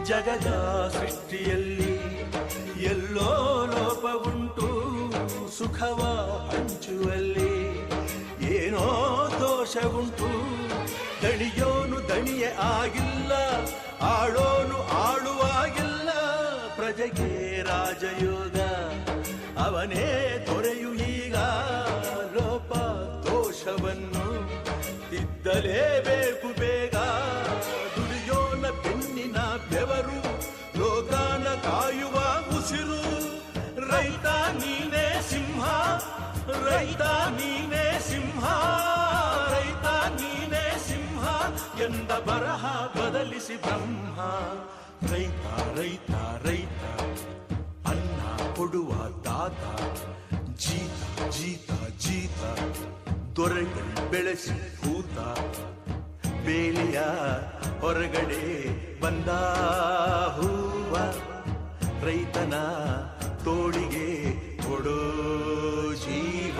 ಜಗದ ಸೃಷ್ಟಿಯಲ್ಲಿ ಎಲ್ಲೋ ಲೋಪವುಂಟು, ಸುಖವ ಹಂಚುವಲ್ಲಿ ಏನೋ ದೋಷವುಂಟು. ದಣಿಯೋನು ದಣಿಯೇ ಆಗಿಲ್ಲ, ಆಳೋನು ಆಳುವಾಗಿಲ್ಲ. ಪ್ರಜೆಗೆ ರಾಜಯೋಗ ಅವನೇ ದೊರೆಯು ಈಗ. ಲೋಪ ದೋಷವನ್ನು ತಿದ್ದಲೇಬೇಕು ಬೇಗ. ದುಡಿಯೋನ ಬೆನ್ನಿನ ಬೆವರು, ಲೋಕಾನ ಕಾಯುವ ಉಸಿರು. ರೈತ ನೀನೇ ಸಿಂಹ, ರೈತ ನೀನೇ ಸಿಂಹ, ರೈತ ನೀನೇ ಸಿಂಹ ಎಂದ ಬರಹ ಬದಲಿಸಿ ಬ್ರಹ್ಮ. ರೈತ ರೈತ ರೈತ ಅನ್ನ ಕೊಡುವ ದಾತ. ಜೀತ ಜೀತ ಜೀತ ದೊರೆಗಳು ಬೆಳೆಸಿ ಭೂತ. ಬೇಲಿಯ ಹೊರಗಡೆ ಬಂದ ಹೂವ, ರೈತನ ತೋಳಿಗೆ ಕೊಡೋ ಜೀವ.